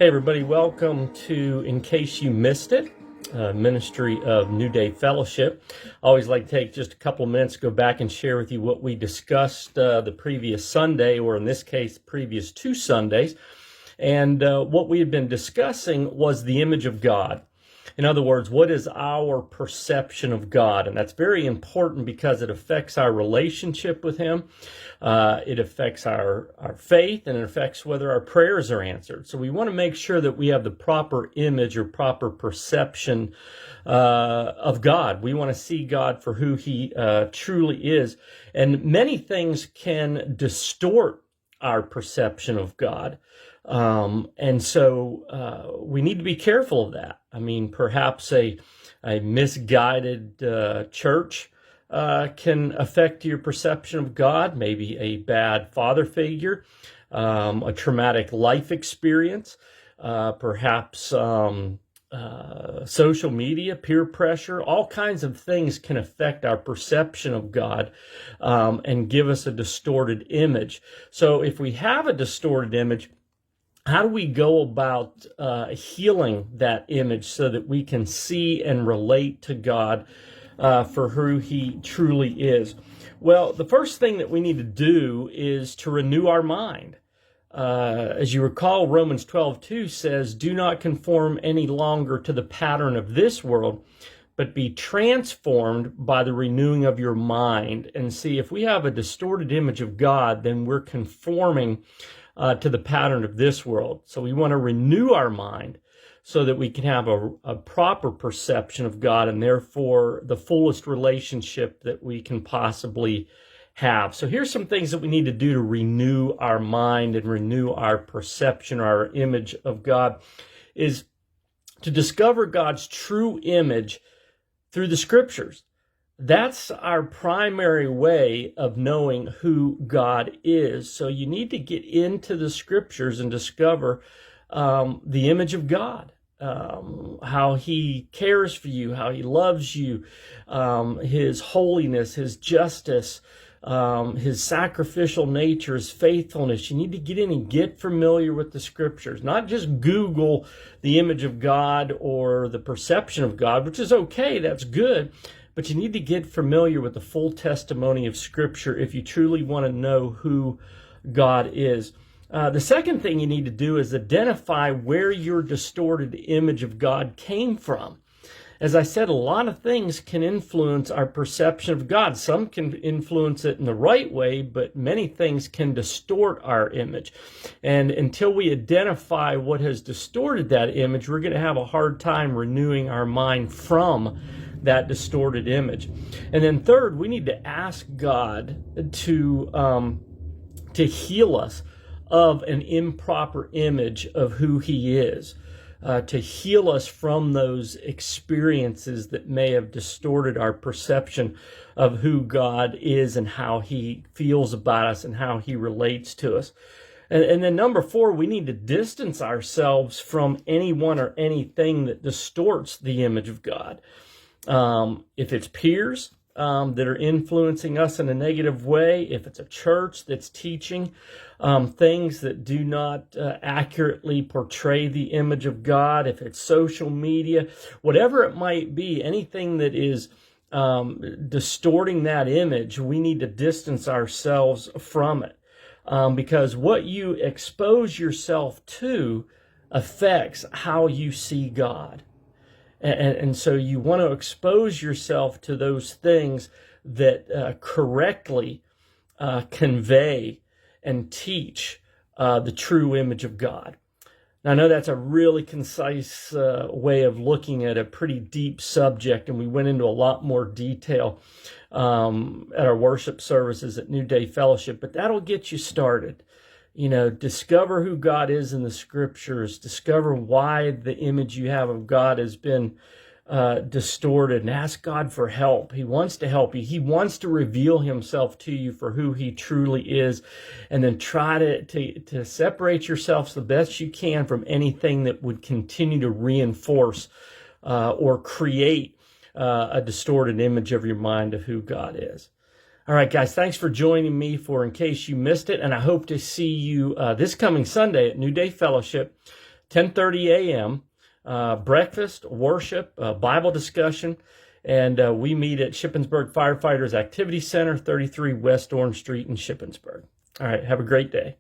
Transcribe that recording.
Hey everybody, welcome to In Case You Missed It, Ministry of New Day Fellowship. I always like to take just a couple of minutes to go back and share with you what we discussed the previous Sunday, or in this case, previous 2 Sundays. And what we had been discussing was the image of God. In other words, what is our perception of God? And that's very important because it affects our relationship with Him. It affects our faith, and it affects whether our prayers are answered. So we want to make sure that we have the proper image or proper perception of God. We want to see God for who He truly is. And many things can distort our perception of God. And so we need to be careful of that. I mean, perhaps a misguided church can affect your perception of God, maybe a bad father figure, a traumatic life experience, perhaps social media, peer pressure, all kinds of things can affect our perception of God and give us a distorted image. So if we have a distorted image, how do we go about healing that image so that we can see and relate to God for who He truly is? Well, the first thing that we need to do is to renew our mind. As you recall, Romans 12:2 says, "Do not conform any longer to the pattern of this world, but be transformed by the renewing of your mind." And see, if we have a distorted image of God, then we're conforming to the pattern of this world. So we want to renew our mind so that we can have a proper perception of God, and therefore the fullest relationship that we can possibly have. So here's some things that we need to do to renew our mind and renew our perception, our image of God, is to discover God's true image through the scriptures. That's our primary way of knowing who God is. So you need to get into the scriptures and discover the image of God, how He cares for you, how He loves you, His holiness, His justice, His sacrificial nature, His faithfulness. You need to get in and get familiar with the scriptures, not just Google the image of God or the perception of God, which is okay, that's good. But you need to get familiar with the full testimony of Scripture if you truly want to know who God is. The second thing you need to do is identify where your distorted image of God came from. As I said, a lot of things can influence our perception of God. Some can influence it in the right way, but many things can distort our image. And until we identify what has distorted that image, we're going to have a hard time renewing our mind from that distorted image. And then third, we need to ask God to heal us of an improper image of who He is, to heal us from those experiences that may have distorted our perception of who God is and how He feels about us and how He relates to us. And then number 4, we need to distance ourselves from anyone or anything that distorts the image of God. If it's peers that are influencing us in a negative way, if it's a church that's teaching things that do not accurately portray the image of God, if it's social media, whatever it might be, anything that is distorting that image, we need to distance ourselves from it. Because what you expose yourself to affects how you see God. And so you want to expose yourself to those things that correctly convey and teach the true image of God. Now, I know that's a really concise way of looking at a pretty deep subject, and we went into a lot more detail at our worship services at New Day Fellowship, but that'll get you started. You know, discover who God is in the scriptures, discover why the image you have of God has been distorted, and ask God for help. He wants to help you. He wants to reveal Himself to you for who He truly is, and then try to separate yourselves the best you can from anything that would continue to reinforce or create a distorted image of your mind of who God is. All right, guys, thanks for joining me for In Case You Missed It, and I hope to see you this coming Sunday at New Day Fellowship 10:30 a.m., breakfast, worship, Bible discussion, and we meet at Shippensburg Firefighters Activity Center, 33 West Orange Street in Shippensburg. All right, have a great day.